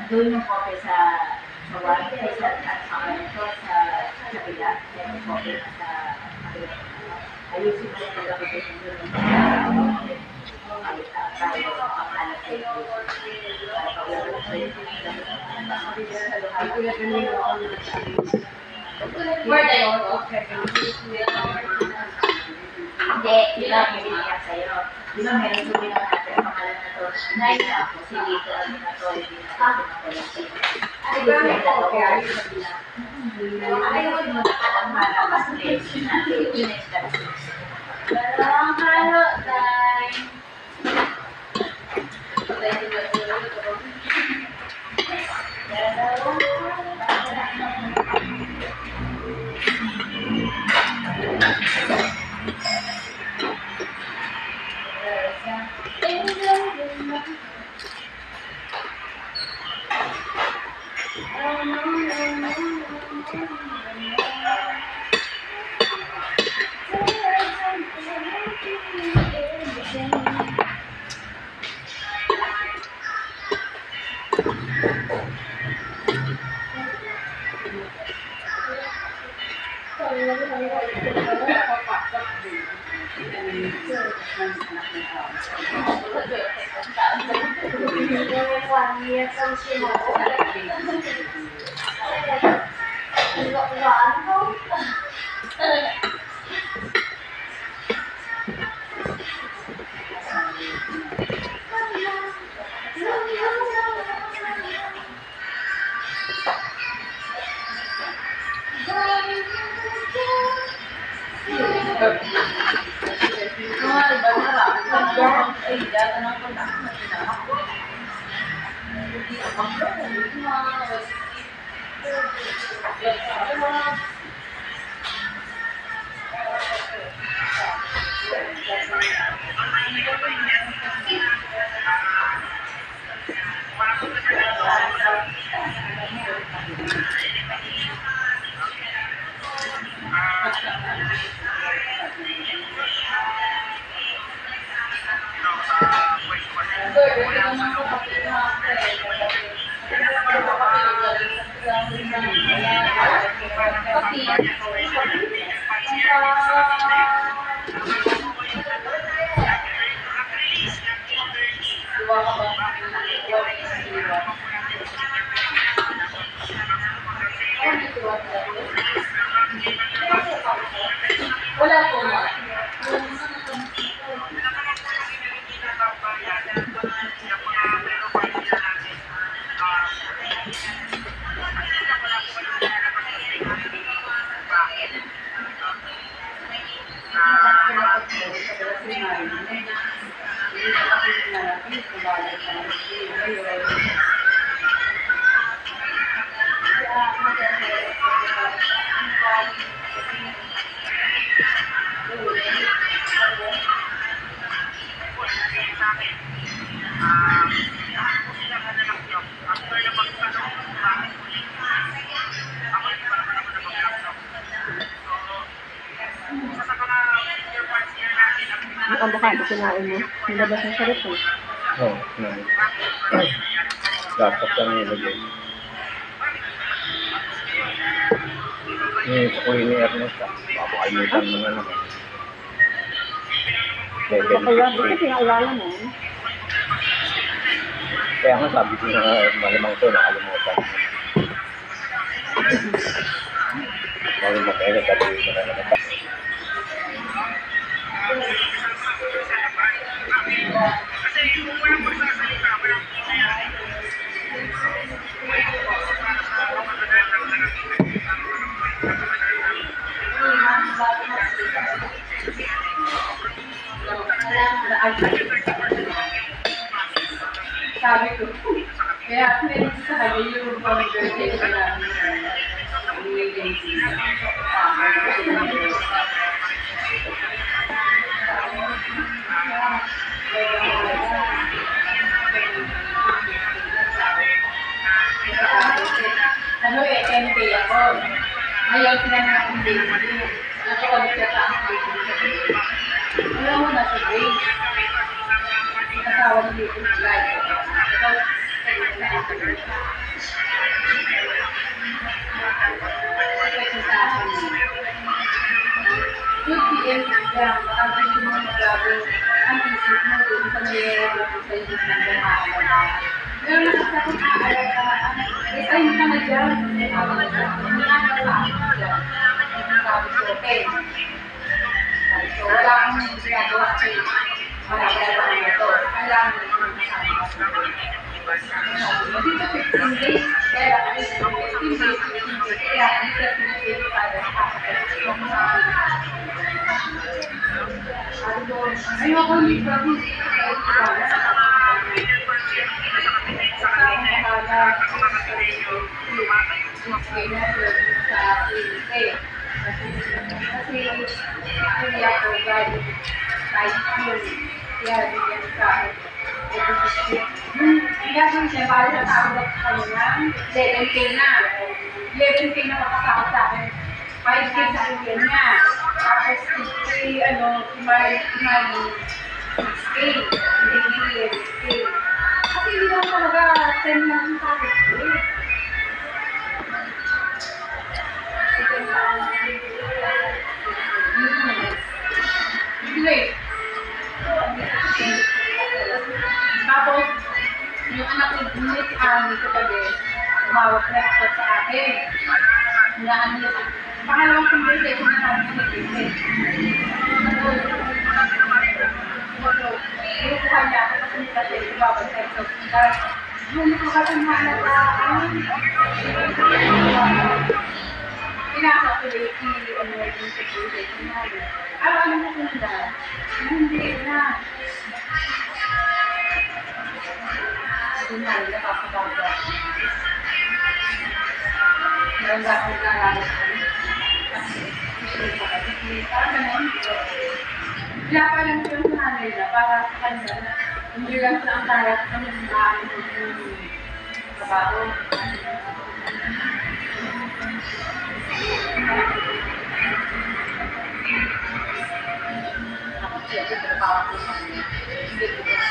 Doon yung kope sa white, sa kabila, yung kope sa ayusin mo yung nagkakapit doon. Hindi, yun lang yung biniyak sa'yo. Di ba meron sabi naman natin ang pangalan na to, Naya ako, si Lito, ano na to, hindi na ako nakulisin. Ay, ba may kope, ayun na bilang. Ayun mo nakalang malabas na yun natin, yun na yung dalawang halo, time. Wala po mo. kinain mo? Nilabas ng sarap eh. Oo, laptop lang nilagay. Ko ni Ernest, makakalimutan mo na naman. Kaya dito pinaalala mo. Kaya nga sabi ko na malamang ito, nakalimutan. Bago mag-ere, sabi ko na naman. Sabi ko, kaya pinalis sa kanya yung conversation namin ng agency. Ano eh, NP ako. Ngayon, pinanap yung baby. Nakakalit ka sa ang baby. Alam mo na sa grade. Asawa ni baby sa life. Yung PM lang, ang gusto mo magbago, ang isip mo doon sa mayroon sa isip ng bumahala. Pero nakasakot na alagaan, resign ka na dyan. Sabi ko, okay. So, wala akong ginagawa sa'yo. Wala lang ito. Kailangan mo yung kasama. Dito 15 days, kaya 15 days, kaya dito 15 days para sa ayoko ni promise. Kasi hindi ako galing kahit yun. Kaya bigyan sa akin. Gagawin siya, para sa tawag sa kanya, 11K na. 11K na makasakot sa akin. 5K sa akin niya. Tapos, kumali 6K. Hindi 6K. Kasi hindi naman talaga 10 lang sa akin. Anyway. Tapos, yung anak ko, Miss Annie katabi, umawag na ako sa akin. Pangalawang conversation na namin sa business. Inukuha niya ako kasi kasi ibabag sa ito. Yung nakakatanghana na pinasa ko yung conversation namin. Ano mo kung dahil? Hindi na. Hindi na, nakakabaga. Meron ba akong nakakalala ko? Parang ganun. Kaya pa lang yung nanay na para sa kanila na hindi lang sa ang tarap ng trabaho. Ako siya, trabaho ko sa kanya. Hindi ko sa